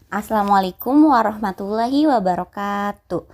Assalamualaikum warahmatullahi wabarakatuh.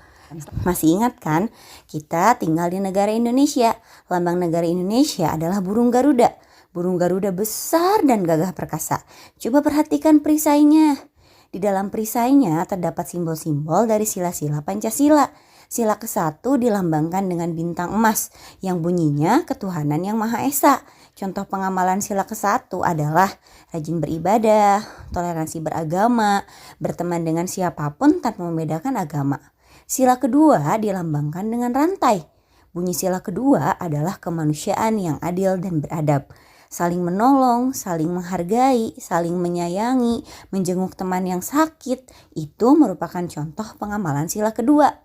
Masih ingat kan? Kita tinggal di negara Indonesia. Lambang negara Indonesia adalah burung Garuda. Burung Garuda besar dan gagah perkasa. Coba perhatikan perisainya. Di dalam perisainya terdapat simbol-simbol dari sila-sila Pancasila. Sila ke-1 dilambangkan dengan bintang emas yang bunyinya ketuhanan yang Maha Esa. Contoh pengamalan sila ke-1 adalah rajin beribadah, toleransi beragama, berteman dengan siapapun tanpa membedakan agama. Sila kedua dilambangkan dengan rantai. Bunyi sila kedua adalah kemanusiaan yang adil dan beradab. Saling menolong, saling menghargai, saling menyayangi, menjenguk teman yang sakit, itu merupakan contoh pengamalan sila kedua.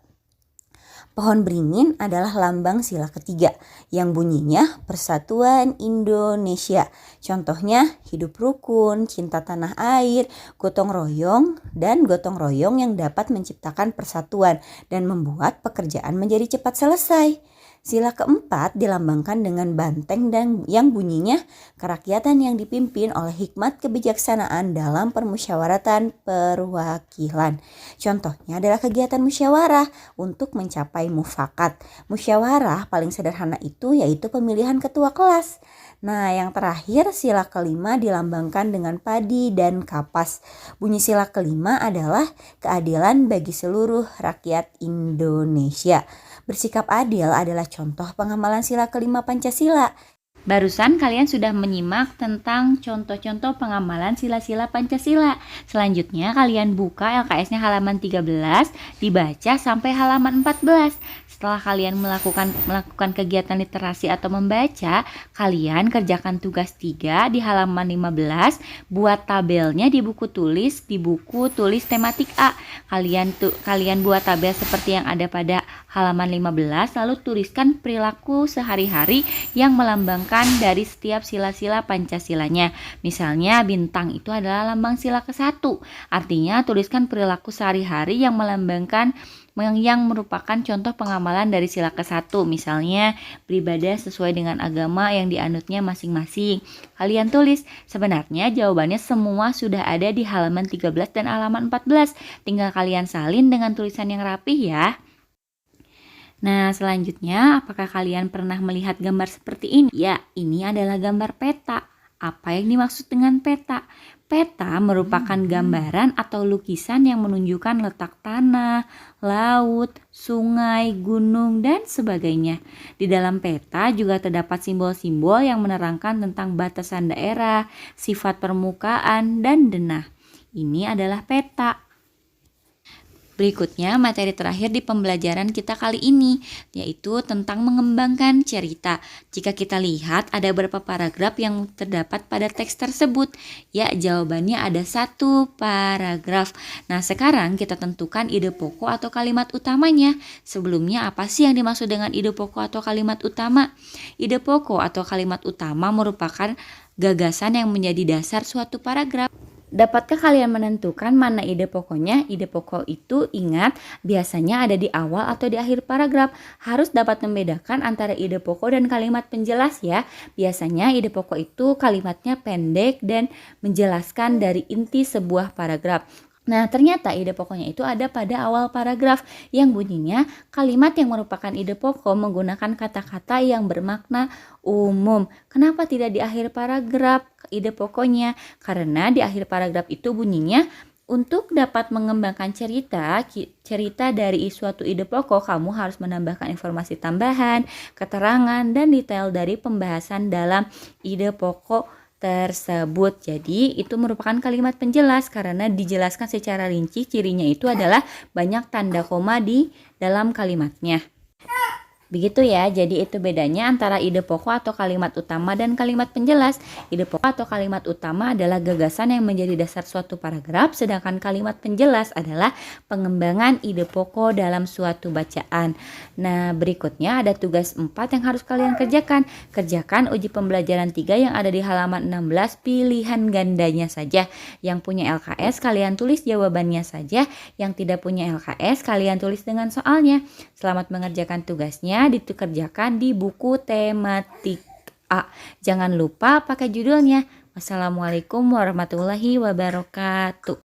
Pohon beringin adalah lambang sila ketiga yang bunyinya Persatuan Indonesia. Contohnya hidup rukun, cinta tanah air, gotong royong yang dapat menciptakan persatuan dan membuat pekerjaan menjadi cepat selesai. Sila keempat dilambangkan dengan banteng dan yang bunyinya kerakyatan yang dipimpin oleh hikmat kebijaksanaan dalam permusyawaratan perwakilan. Contohnya adalah kegiatan musyawarah untuk mencapai mufakat. Musyawarah paling sederhana itu yaitu pemilihan ketua kelas. Nah, yang terakhir sila kelima dilambangkan dengan padi dan kapas. Bunyi sila kelima adalah keadilan bagi seluruh rakyat Indonesia. Bersikap adil adalah contoh pengamalan sila kelima Pancasila. Barusan kalian sudah menyimak tentang contoh-contoh pengamalan sila-sila Pancasila. Selanjutnya kalian buka LKS-nya halaman 13, dibaca sampai halaman 14. Setelah kalian melakukan kegiatan literasi atau membaca, kalian kerjakan tugas 3 di halaman 15, buat tabelnya di buku tulis tematik A. Kalian buat tabel seperti yang ada pada halaman 15, lalu tuliskan perilaku sehari-hari yang melambangkan dari setiap sila-sila Pancasilanya. Misalnya bintang itu adalah lambang sila ke-1. Artinya tuliskan perilaku sehari-hari yang melambangkan yang merupakan contoh pengamalan dari sila ke-1. Misalnya beribadah sesuai dengan agama yang dianutnya masing-masing. Kalian tulis. Sebenarnya jawabannya semua sudah ada di halaman 13 dan halaman 14. Tinggal kalian salin dengan tulisan yang rapih ya. Nah, selanjutnya, apakah kalian pernah melihat gambar seperti ini? Ya, ini adalah gambar peta. Apa yang dimaksud dengan peta? Peta merupakan gambaran atau lukisan yang menunjukkan letak tanah, laut, sungai, gunung, dan sebagainya. Di dalam peta juga terdapat simbol-simbol yang menerangkan tentang batasan daerah, sifat permukaan, dan denah. Ini adalah peta. Berikutnya materi terakhir di pembelajaran kita kali ini, yaitu tentang mengembangkan cerita. Jika kita lihat ada beberapa paragraf yang terdapat pada teks tersebut. Ya, jawabannya ada 1 paragraf. Nah, sekarang kita tentukan ide pokok atau kalimat utamanya. Sebelumnya, apa sih yang dimaksud dengan ide pokok atau kalimat utama? Ide pokok atau kalimat utama merupakan gagasan yang menjadi dasar suatu paragraf. Dapatkah kalian menentukan mana ide pokoknya? Ide pokok itu ingat biasanya ada di awal atau di akhir paragraf. Harus dapat membedakan antara ide pokok dan kalimat penjelas ya. Biasanya ide pokok itu kalimatnya pendek dan menjelaskan dari inti sebuah paragraf. Nah, ternyata ide pokoknya itu ada pada awal paragraf yang bunyinya kalimat yang merupakan ide pokok menggunakan kata-kata yang bermakna umum. Kenapa tidak di akhir paragraf ide pokoknya? Karena di akhir paragraf itu bunyinya untuk dapat mengembangkan cerita dari suatu ide pokok, kamu harus menambahkan informasi tambahan, keterangan, dan detail dari pembahasan dalam ide pokok tersebut. Jadi itu merupakan kalimat penjelas karena dijelaskan secara rinci. Cirinya itu adalah banyak tanda koma di dalam kalimatnya. Begitu ya, jadi itu bedanya antara ide pokok atau kalimat utama dan kalimat penjelas. Ide pokok atau kalimat utama adalah gagasan yang menjadi dasar suatu paragraf, sedangkan kalimat penjelas adalah pengembangan ide pokok dalam suatu bacaan. Nah, berikutnya ada tugas 4 yang harus kalian kerjakan. Kerjakan uji pembelajaran 3 yang ada di halaman 16, pilihan gandanya saja. Yang punya LKS kalian tulis jawabannya saja, yang tidak punya LKS kalian tulis dengan soalnya. Selamat mengerjakan tugasnya. Dikerjakan di buku tematik A. Jangan lupa pakai judulnya. Wassalamualaikum warahmatullahi wabarakatuh.